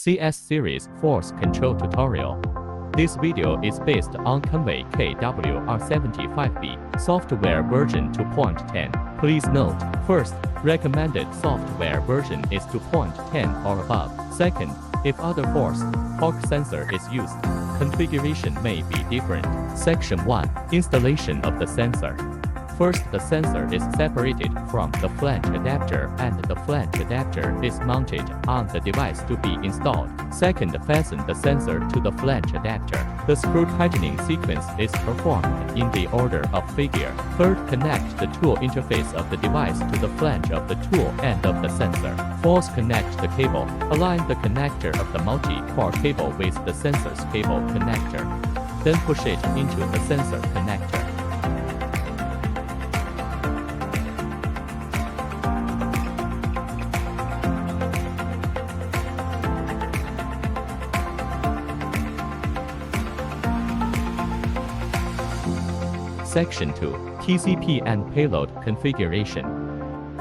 CS Series Force Control Tutorial. This video is based on Conway KWR75B software version 2.10. Please note, first, recommended software version is 2.10 or above. Second, if other force, torque sensor is used, configuration may be different. Section 1. Installation of the sensor. First, the sensor is separated from the flange adapter and the flange adapter is mounted on the device to be installed. Second, fasten the sensor to the flange adapter. The screw tightening sequence is performed in the order of figure. Third, connect the tool interface of the device to the flange of the tool end of the sensor. Fourth, connect the cable. Align the connector of the multi-core cable with the sensor's cable connector. Then push it into the sensor connector. Section 2. TCP and Payload Configuration.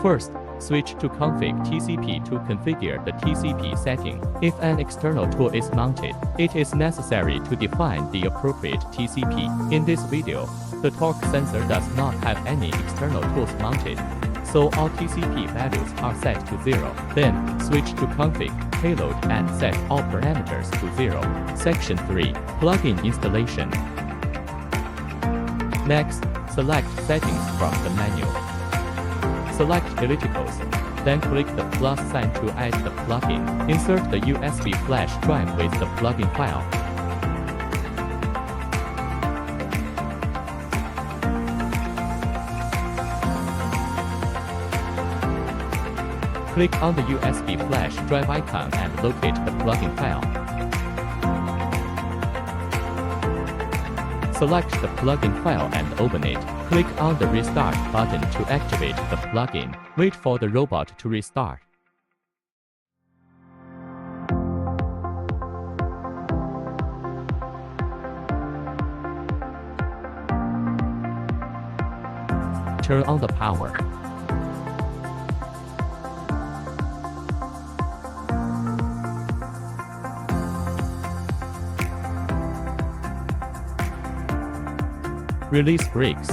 First, switch to Config TCP to configure the TCP setting. If an external tool is mounted, it is necessary to define the appropriate TCP. In this video, the torque sensor does not have any external tools mounted, so all TCP values are set to 0. Then, switch to Config Payload and set all parameters to 0. Section 3. Plugin Installation. Next, select Settings from the menu. Select Ellipticals, then click the plus sign to add the plugin. Insert the USB flash drive with the plugin file. Click on the USB flash drive icon and locate the plugin file. Select the plugin file and open it. Click on the Restart button to activate the plugin. Wait for the robot to restart. Turn on the power. Release brakes.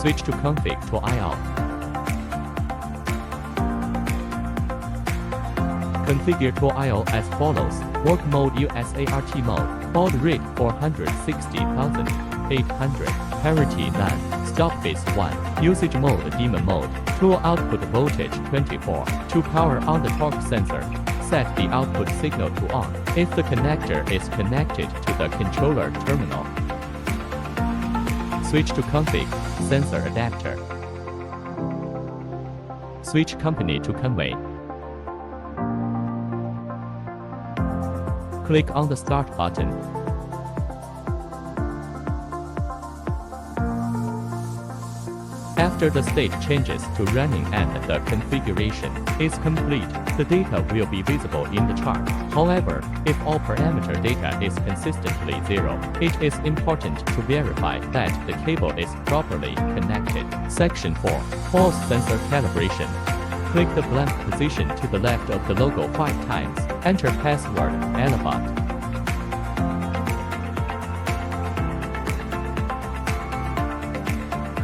Switch to Config to IO. Configure to IO as follows. Work mode USART mode. Baud rate 460,800. Parity none. Stop base 1. Usage mode demon mode. Tool output voltage 24. To power on the torque sensor, set the output signal to on if the connector is connected to the controller terminal. Switch to Config Sensor Adapter. Switch company to Conway. Click on the Start button. After the state changes to running and the configuration is complete, the data will be visible in the chart. However, if all parameter data is consistently 0, it is important to verify that the cable is properly connected. Section 4. False Sensor Calibration. Click the blank position to the left of the logo 5 times. Enter password Elabot.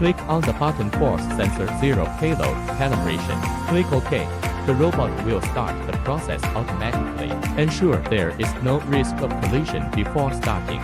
Click on the button Force Sensor 0 Payload Calibration. Click OK. The robot will start the process automatically. Ensure there is no risk of collision before starting.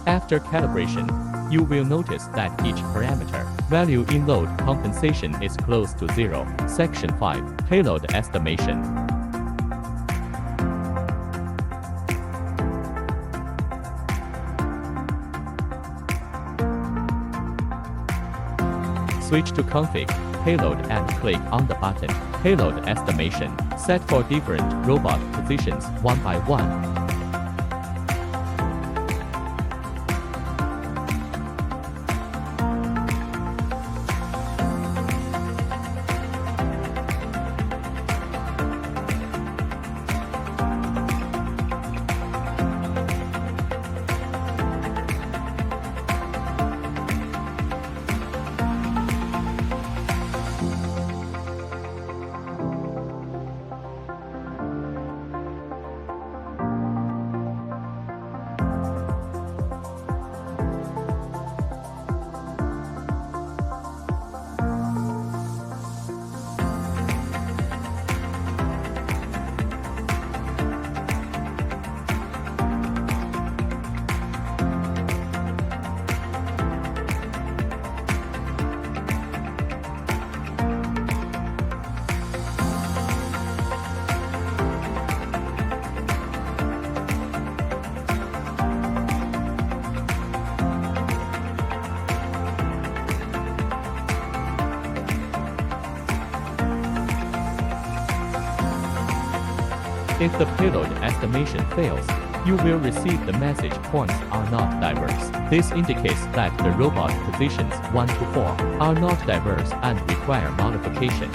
After calibration, you will notice that each parameter value in load compensation is close to 0. Section 5. Payload Estimation. Switch to Config, Payload and click on the button. Payload estimation, set for different robot positions one by one. If the payload estimation fails, you will receive the message points are not diverse. This indicates that the robot positions 1 to 4 are not diverse and require modification.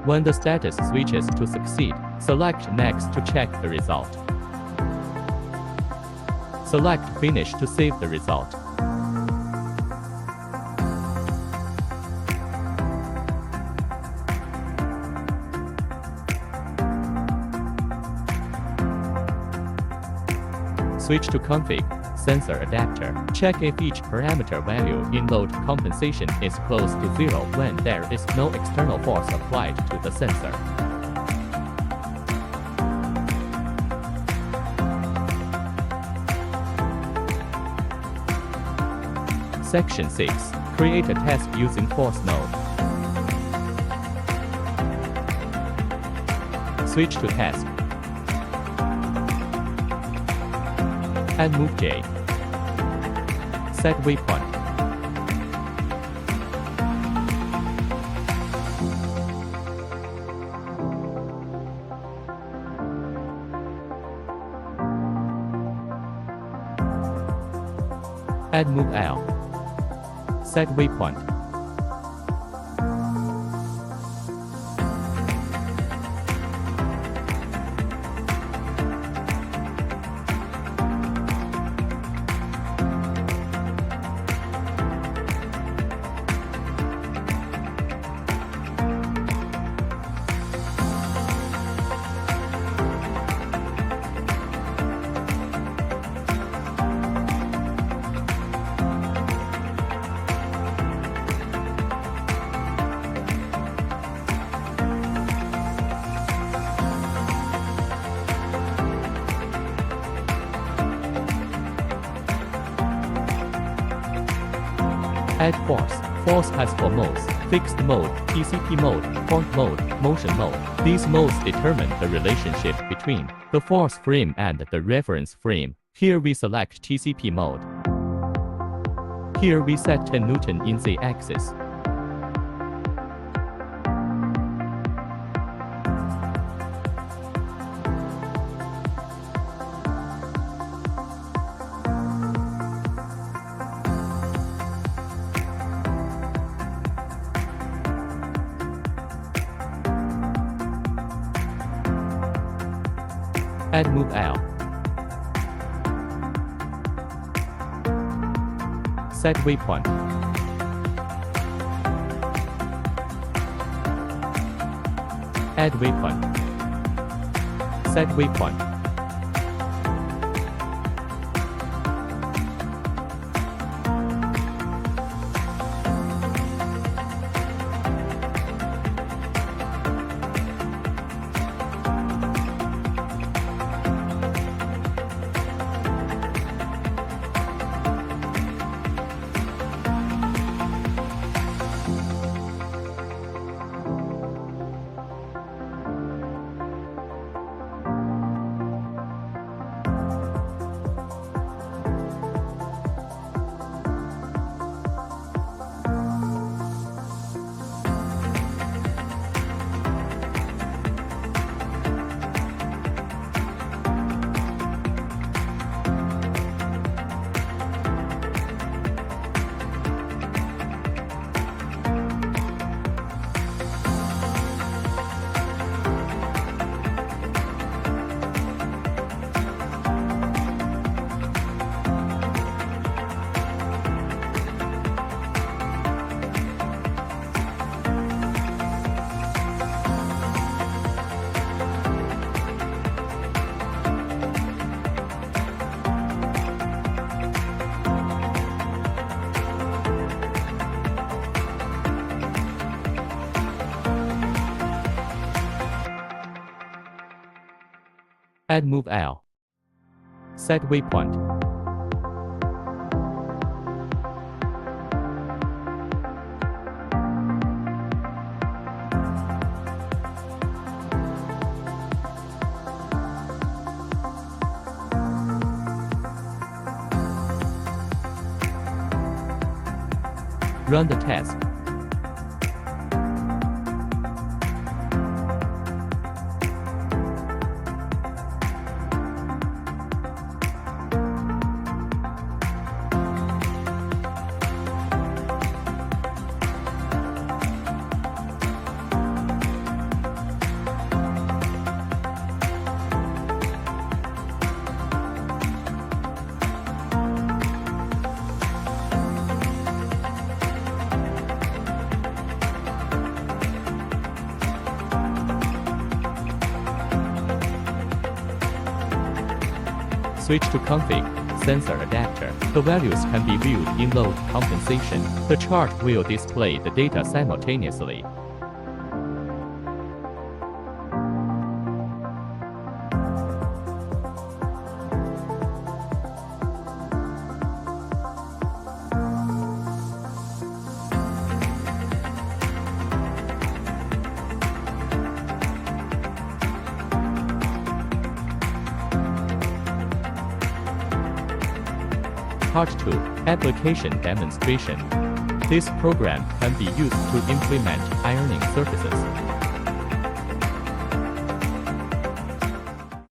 When the status switches to succeed, select Next to check the result. Select Finish to save the result. Switch to Config, Sensor Adapter. Check if each parameter value in load compensation is close to 0 when there is no external force applied to the sensor. Section 6. Create a task using force node. Switch to task. Add move J. Set waypoint. Add move L. Set waypoint. Add force. Force has 4 modes: fixed mode, TCP mode, point mode, motion mode. These modes determine the relationship between the force frame and the reference frame. Here we select TCP mode. Here we set 10 Newton in Z-axis. Add move L. Set waypoint. Add waypoint. Set waypoint. Add Move L. Set waypoint. Run the test. Switch to config, sensor adapter. The values can be viewed in load compensation. The chart will display the data simultaneously. Part 2. Application Demonstration. This program can be used to implement ironing surfaces.